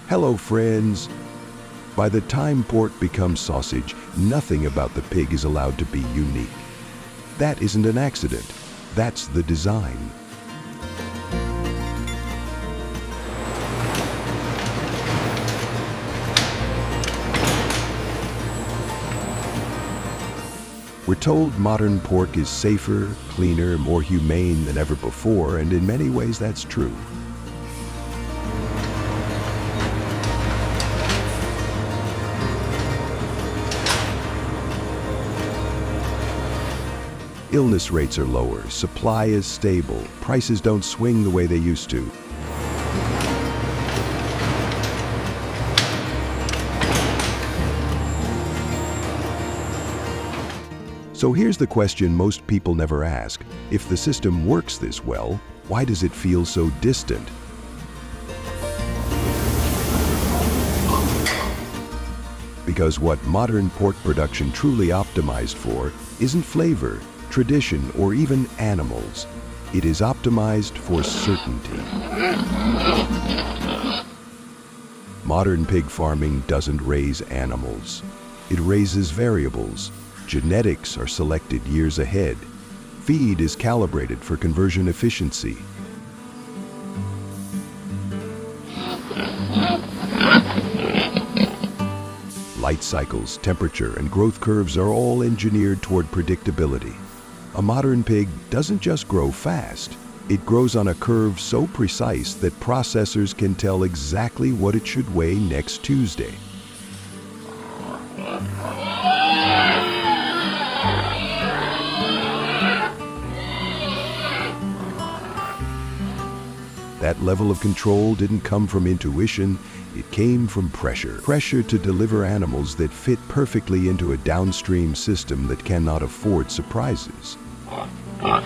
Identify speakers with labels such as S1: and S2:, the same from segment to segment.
S1: Hello, friends. By the time pork becomes sausage, nothing about the pig is allowed to be unique. That isn't an accident. That's the design. We're told modern pork is safer, cleaner, more humane than ever before, and in many ways that's true. Illness rates are lower, supply is stable, prices don't swing the way they used to. So here's the question most people never ask. If the system works this well, why does it feel so distant? Because what modern pork production truly optimized for isn't flavor, tradition, or even animals. It is optimized for certainty. Modern pig farming doesn't raise animals. It raises variables. Genetics are selected years ahead. Feed is calibrated for conversion efficiency. Light cycles, temperature, and growth curves are all engineered toward predictability. A modern pig doesn't just grow fast, it grows on a curve so precise that processors can tell exactly what it should weigh next Tuesday. That level of control didn't come from intuition, it came from pressure. Pressure to deliver animals that fit perfectly into a downstream system that cannot afford surprises. Because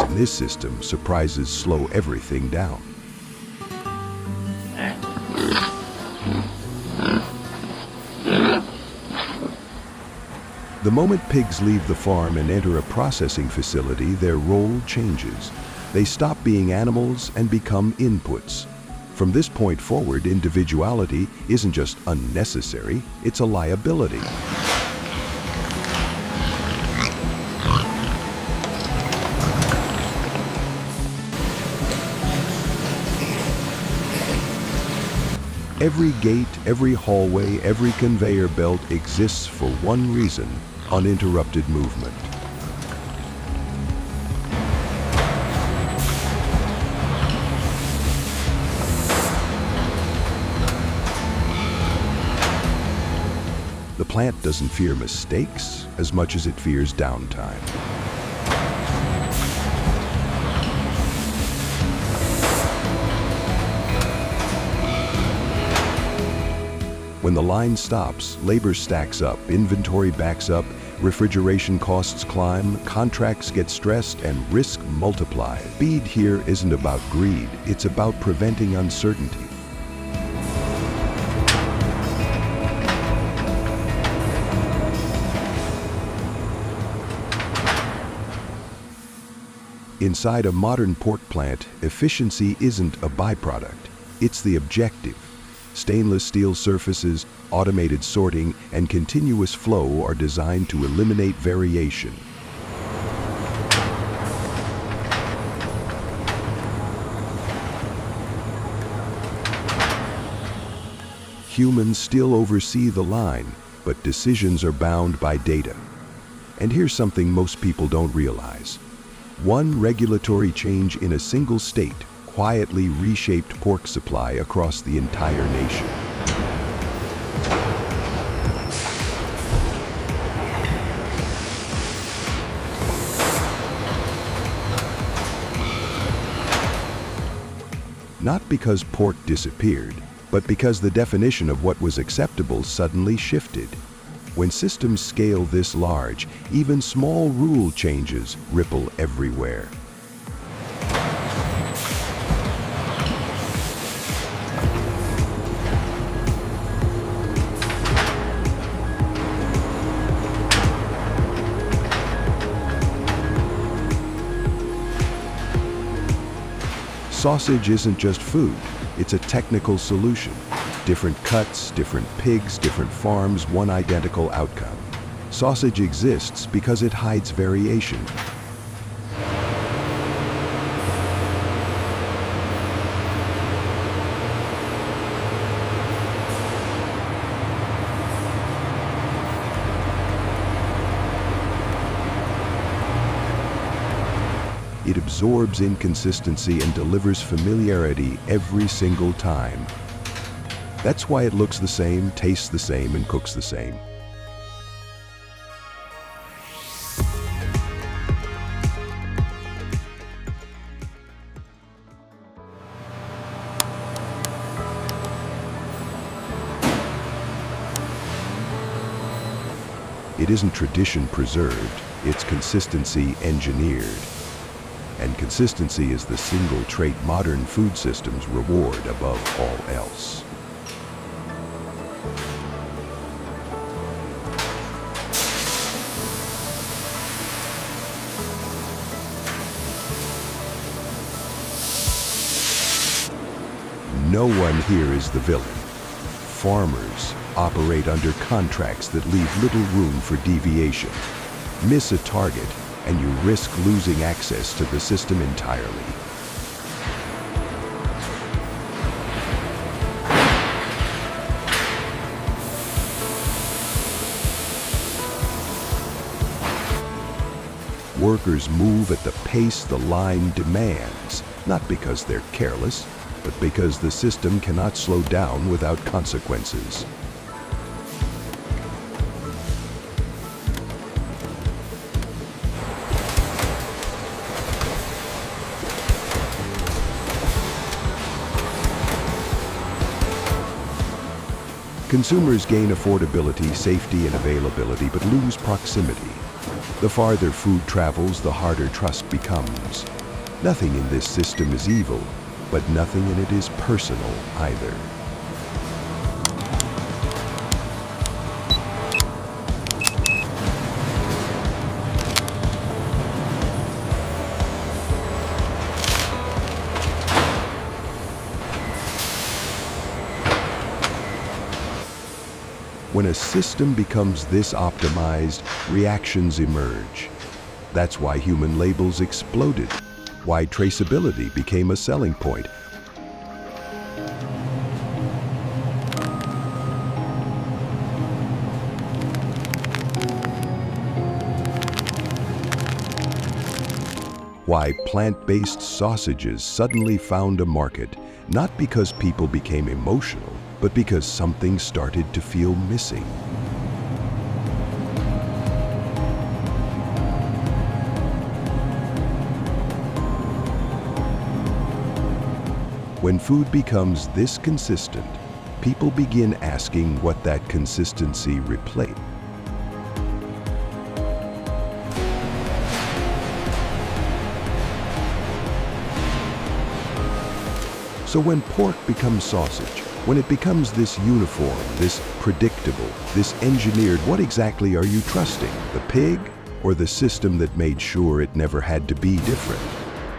S1: in this system, surprises slow everything down. The moment pigs leave the farm and enter a processing facility, their role changes. They stop being animals and become inputs. From this point forward, individuality isn't just unnecessary, it's a liability. Every gate, every hallway, every conveyor belt exists for one reason: uninterrupted movement. The plant doesn't fear mistakes as much as it fears downtime. When the line stops, labor stacks up, inventory backs up, refrigeration costs climb, contracts get stressed, and risk multiplies. Speed here isn't about greed, it's about preventing uncertainty. Inside a modern pork plant, efficiency isn't a byproduct, it's the objective. Stainless steel surfaces, automated sorting, and continuous flow are designed to eliminate variation. Humans still oversee the line, but decisions are bound by data. And here's something most people don't realize. One regulatory change in a single state quietly reshaped pork supply across the entire nation. Not because pork disappeared, but because the definition of what was acceptable suddenly shifted. When systems scale this large, even small rule changes ripple everywhere. Sausage isn't just food, it's a technical solution. Different cuts, different pigs, different farms, one identical outcome. Sausage exists because it hides variation. It absorbs inconsistency and delivers familiarity every single time. That's why it looks the same, tastes the same, and cooks the same. It isn't tradition preserved, it's consistency engineered. And consistency is the single trait modern food systems reward above all else. No one here is the villain. Farmers operate under contracts that leave little room for deviation. Miss a target, and you risk losing access to the system entirely. Workers move at the pace the line demands, not because they're careless, but because the system cannot slow down without consequences. Consumers gain affordability, safety, and availability, but lose proximity. The farther food travels, the harder trust becomes. Nothing in this system is evil, but nothing in it is personal either. When a system becomes this optimized, reactions emerge. That's why human labels exploded, why traceability became a selling point. Why plant-based sausages suddenly found a market, not because people became emotional, but because something started to feel missing. When food becomes this consistent, people begin asking what that consistency replaced. So when pork becomes sausage, when it becomes this uniform, this predictable, this engineered, what exactly are you trusting? The pig or the system that made sure it never had to be different?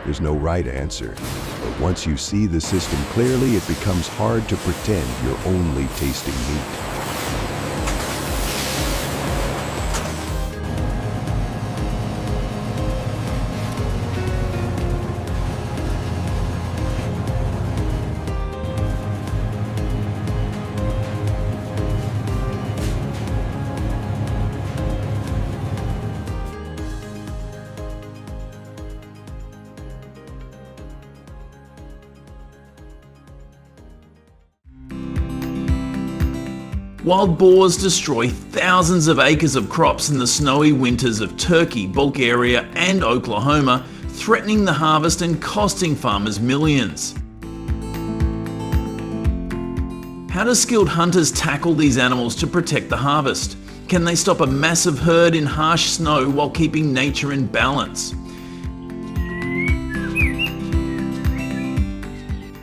S1: There's no right answer. But once you see the system clearly, it becomes hard to pretend you're only tasting meat.
S2: Wild boars destroy thousands of acres of crops in the snowy winters of Turkey, Bulgaria, and Oklahoma, threatening the harvest and costing farmers millions. How do skilled hunters tackle these animals to protect the harvest? Can they stop a massive herd in harsh snow while keeping nature in balance?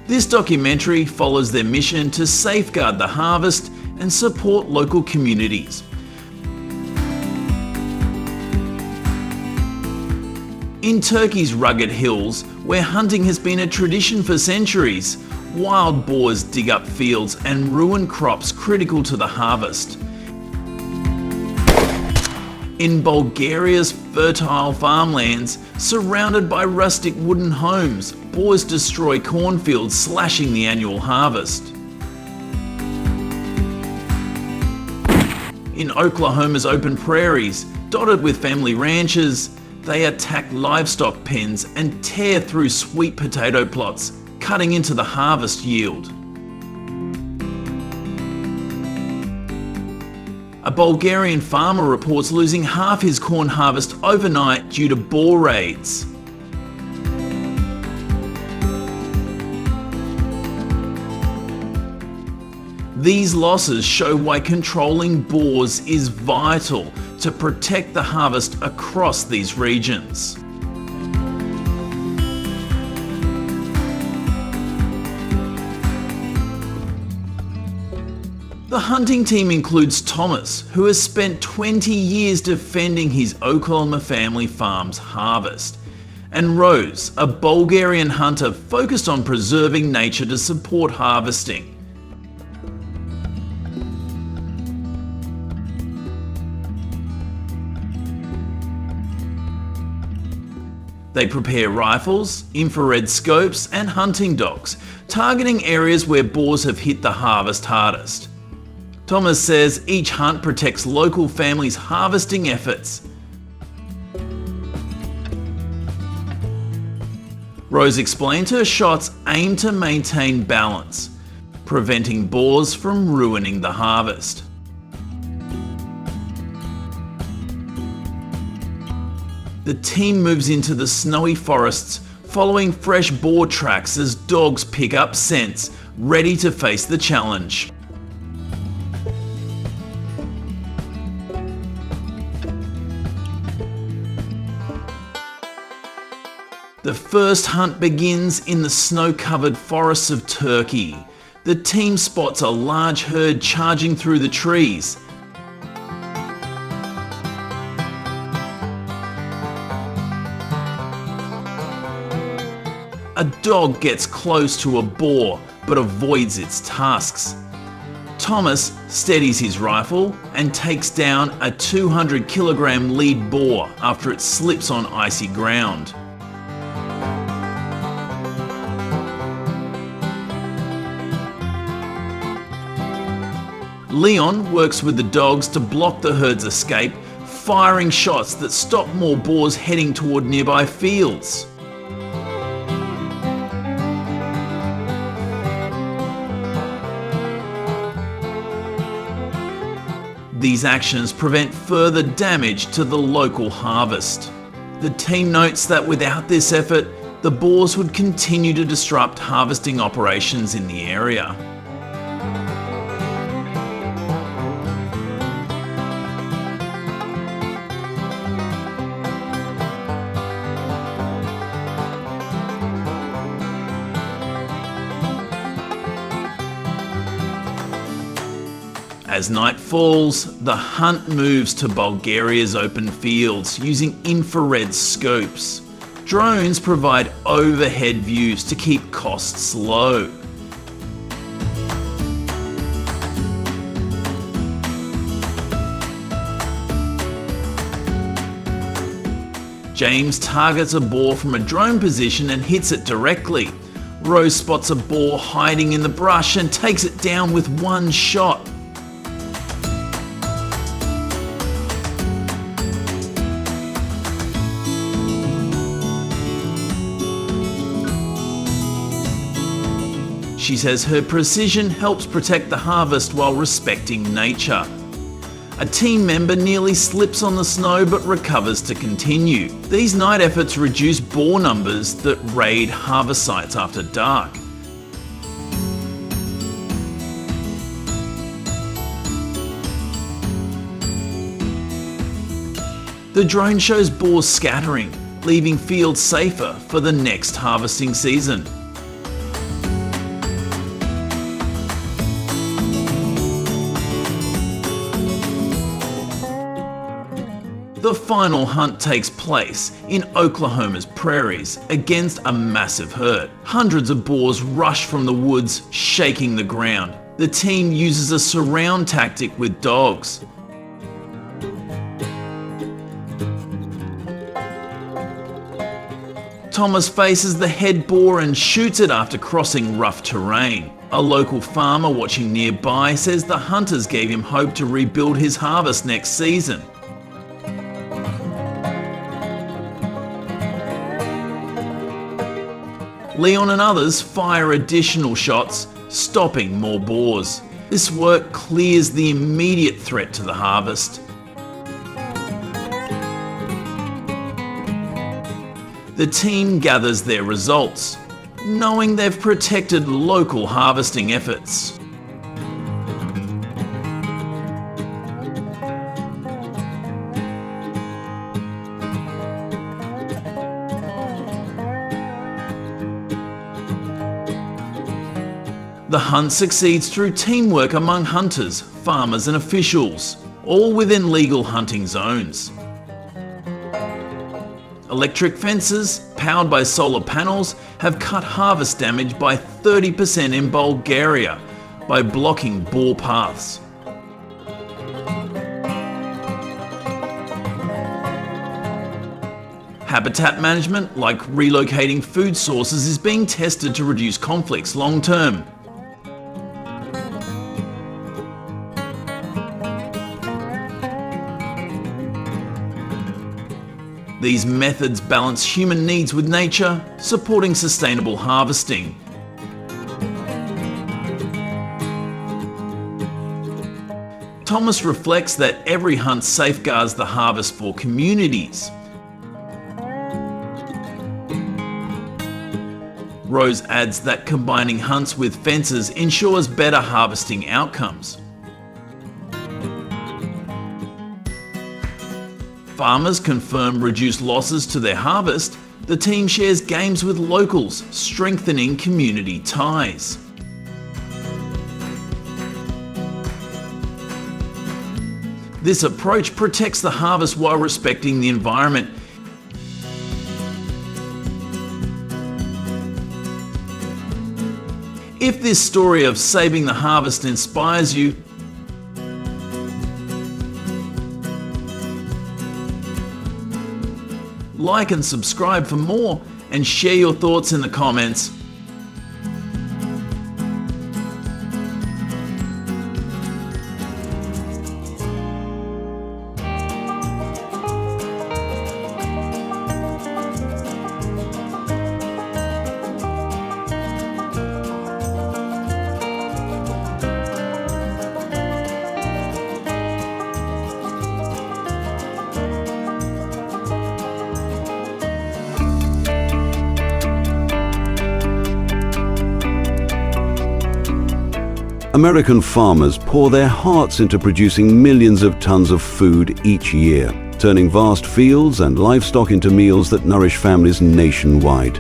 S2: This documentary follows their mission to safeguard the harvest and support local communities. In Turkey's rugged hills, where hunting has been a tradition for centuries. Wild boars dig up fields and ruin crops critical to the harvest. In Bulgaria's fertile farmlands, surrounded by rustic wooden homes, boars destroy cornfields, slashing the annual harvest. In Oklahoma's open prairies, dotted with family ranches, they attack livestock pens and tear through sweet potato plots, cutting into the harvest yield. A Bulgarian farmer reports losing half his corn harvest overnight due to boar raids. These losses show why controlling boars is vital to protect the harvest across these regions. The hunting team includes Thomas, who has spent 20 years defending his Oklahoma family farm's harvest, and Rose, a Bulgarian hunter focused on preserving nature to support harvesting. They prepare rifles, infrared scopes, and hunting dogs, targeting areas where boars have hit the harvest hardest. Thomas says each hunt protects local families' harvesting efforts. Rose explained her shots aim to maintain balance, preventing boars from ruining the harvest. The team moves into the snowy forests, following fresh boar tracks as dogs pick up scents, ready to face the challenge. The first hunt begins in the snow-covered forests of Turkey. The team spots a large herd charging through the trees. A dog gets close to a boar but avoids its tusks. Thomas steadies his rifle and takes down a 200-kilogram lead boar after it slips on icy ground. Leon works with the dogs to block the herd's escape, firing shots that stop more boars heading toward nearby fields. These actions prevent further damage to the local harvest. The team notes that without this effort, the boars would continue to disrupt harvesting operations in the area. As night falls, the hunt moves to Bulgaria's open fields using infrared scopes. Drones provide overhead views to keep costs low. James targets a boar from a drone position and hits it directly. Rose spots a boar hiding in the brush and takes it down with one shot. She says her precision helps protect the harvest while respecting nature. A team member nearly slips on the snow but recovers to continue. These night efforts reduce boar numbers that raid harvest sites after dark. The drone shows boars scattering, leaving fields safer for the next harvesting season. The final hunt takes place in Oklahoma's prairies against a massive herd. Hundreds of boars rush from the woods, shaking the ground. The team uses a surround tactic with dogs. Thomas faces the head boar and shoots it after crossing rough terrain. A local farmer watching nearby says the hunters gave him hope to rebuild his harvest next season. Leon and others fire additional shots, stopping more boars. This work clears the immediate threat to the harvest. The team gathers their results, knowing they've protected local harvesting efforts. The hunt succeeds through teamwork among hunters, farmers and officials, all within legal hunting zones. Electric fences, powered by solar panels, have cut harvest damage by 30% in Bulgaria by blocking boar paths. Habitat management, like relocating food sources, is being tested to reduce conflicts long term. These methods balance human needs with nature, supporting sustainable harvesting. Thomas reflects that every hunt safeguards the harvest for communities. Rose adds that combining hunts with fences ensures better harvesting outcomes. Farmers confirm reduced losses to their harvest. The team shares games with locals, strengthening community ties. This approach protects the harvest while respecting the environment. If this story of saving the harvest inspires you, like and subscribe for more, and share your thoughts in the comments.
S3: American farmers pour their hearts into producing millions of tons of food each year, turning vast fields and livestock into meals that nourish families nationwide.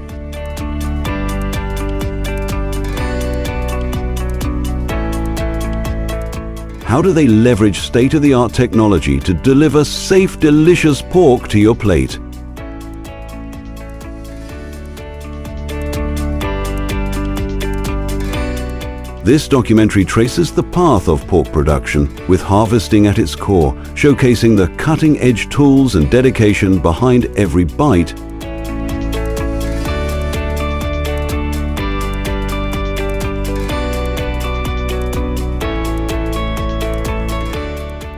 S3: How do they leverage state-of-the-art technology to deliver safe, delicious pork to your plate? This documentary traces the path of pork production, with harvesting at its core, showcasing the cutting-edge tools and dedication behind every bite.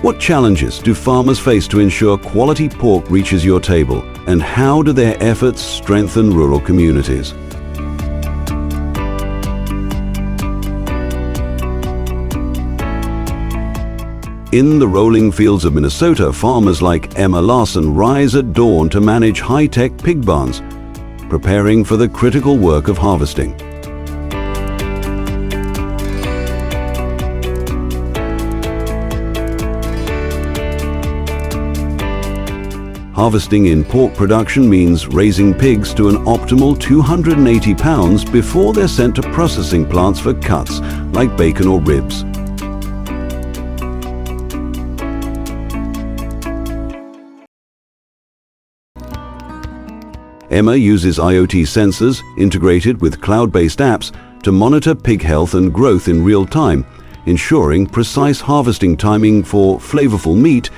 S3: What challenges do farmers face to ensure quality pork reaches your table, and how do their efforts strengthen rural communities? In the rolling fields of Minnesota, farmers like Emma Larson rise at dawn to manage high-tech pig barns, preparing for the critical work of harvesting. Harvesting in pork production means raising pigs to an optimal 280 pounds before they're sent to processing plants for cuts, like bacon or ribs. Emma uses IoT sensors integrated with cloud-based apps to monitor pig health and growth in real time, ensuring precise harvesting timing for flavorful meat.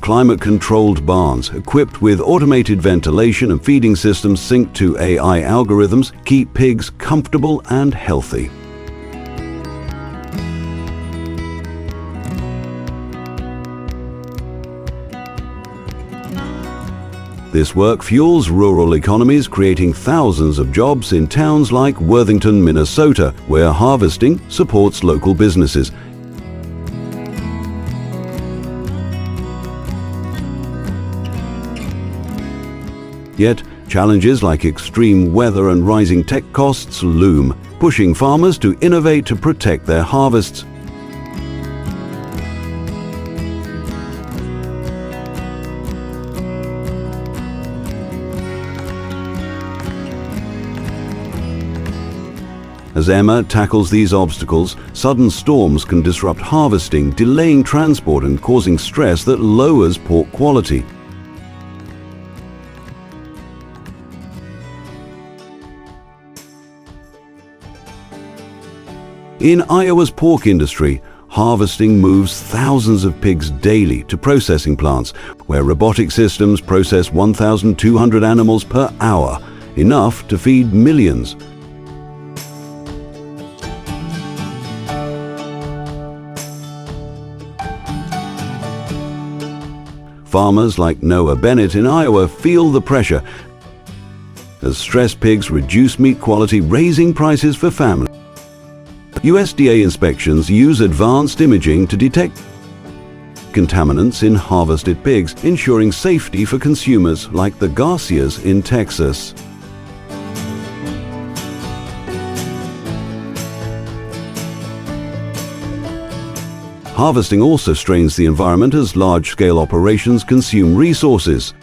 S3: Climate-controlled barns equipped with automated ventilation and feeding systems synced to AI algorithms keep pigs comfortable and healthy. This work fuels rural economies, creating thousands of jobs in towns like Worthington, Minnesota, where harvesting supports local businesses. Yet, challenges like extreme weather and rising tech costs loom, pushing farmers to innovate to protect their harvests. As Emma tackles these obstacles, sudden storms can disrupt harvesting, delaying transport and causing stress that lowers pork quality. In Iowa's pork industry, harvesting moves thousands of pigs daily to processing plants, where robotic systems process 1,200 animals per hour, enough to feed millions. Farmers like Noah Bennett in Iowa feel the pressure as stressed pigs reduce meat quality, raising prices for families. USDA inspections use advanced imaging to detect contaminants in harvested pigs, ensuring safety for consumers like the Garcias in Texas. Harvesting also strains the environment as large-scale operations consume resources.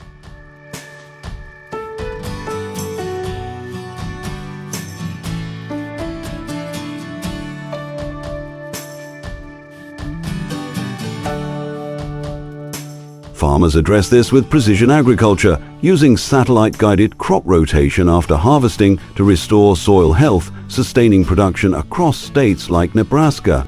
S3: Farmers address this with precision agriculture, using satellite-guided crop rotation after harvesting to restore soil health, sustaining production across states like Nebraska.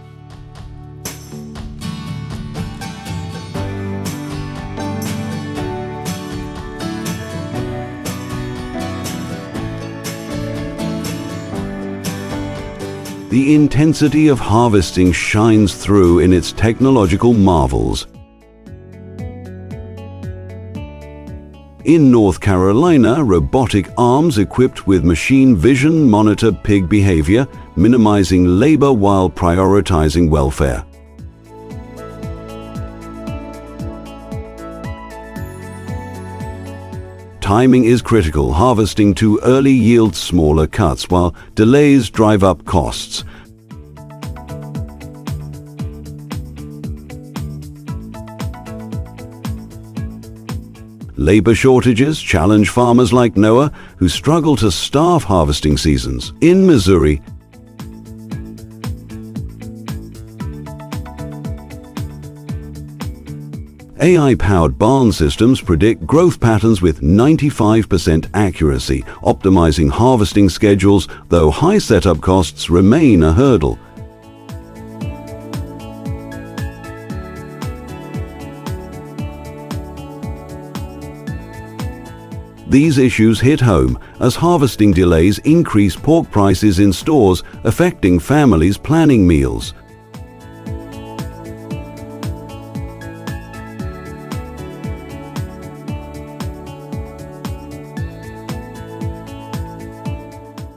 S3: The intensity of harvesting shines through in its technological marvels. In North Carolina, robotic arms equipped with machine vision monitor pig behavior, minimizing labor while prioritizing welfare. Timing is critical. Harvesting too early yields smaller cuts, while delays drive up costs. Labor shortages challenge farmers like Noah, who struggle to staff harvesting seasons. In Missouri, AI-powered barn systems predict growth patterns with 95% accuracy, optimizing harvesting schedules, though high setup costs remain a hurdle. These issues hit home as harvesting delays increase pork prices in stores, affecting families planning meals.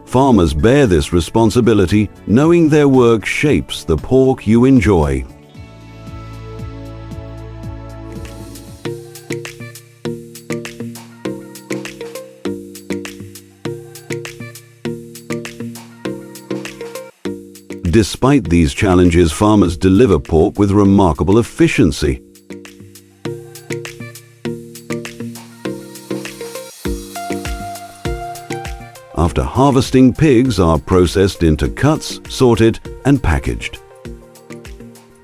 S3: Farmers bear this responsibility, knowing their work shapes the pork you enjoy. Despite these challenges, farmers deliver pork with remarkable efficiency. After harvesting pigs are processed into cuts, sorted, and packaged,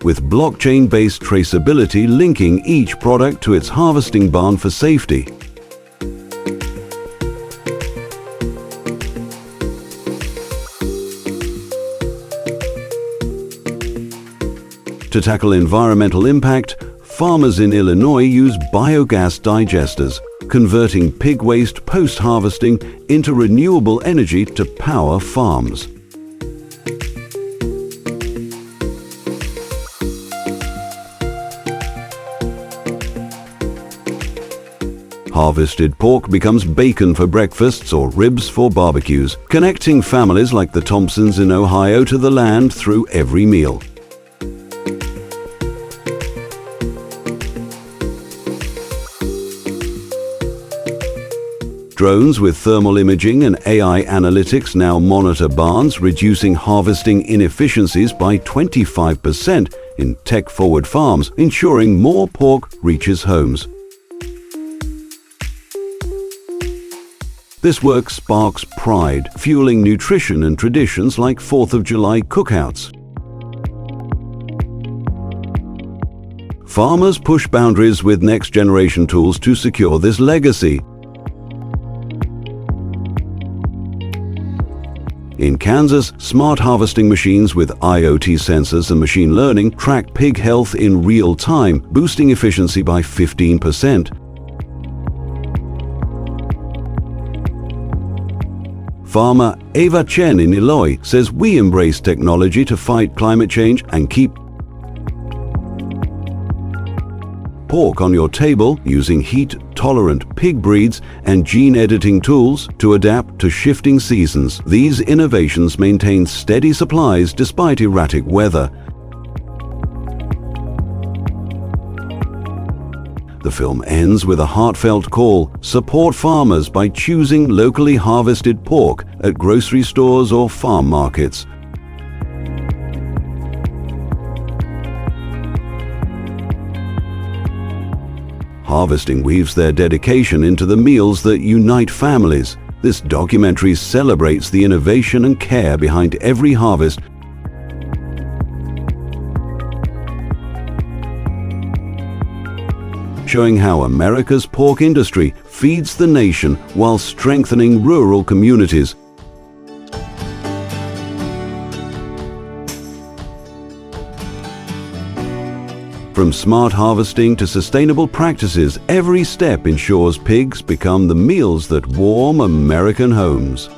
S3: with blockchain-based traceability linking each product to its harvesting barn for safety. To tackle environmental impact, farmers in Illinois use biogas digesters, converting pig waste post-harvesting into renewable energy to power farms. Harvested pork becomes bacon for breakfasts or ribs for barbecues, connecting families like the Thompsons in Ohio to the land through every meal. Drones with thermal imaging and AI analytics now monitor barns, reducing harvesting inefficiencies by 25% in tech-forward farms, ensuring more pork reaches homes. This work sparks pride, fueling nutrition and traditions like 4th of July cookouts. Farmers push boundaries with next-generation tools to secure this legacy. In Kansas, smart harvesting machines with IoT sensors and machine learning track pig health in real time, boosting efficiency by 15%. Farmer Eva Chen in Illinois says we embrace technology to fight climate change and keep pork on your table using heat-tolerant pig breeds and gene-editing tools to adapt to shifting seasons. These innovations maintain steady supplies despite erratic weather. The film ends with a heartfelt call: support farmers by choosing locally harvested pork at grocery stores or farm markets. Harvesting weaves their dedication into the meals that unite families. This documentary celebrates the innovation and care behind every harvest, showing how America's pork industry feeds the nation while strengthening rural communities. From smart harvesting to sustainable practices, every step ensures pigs become the meals that warm American homes.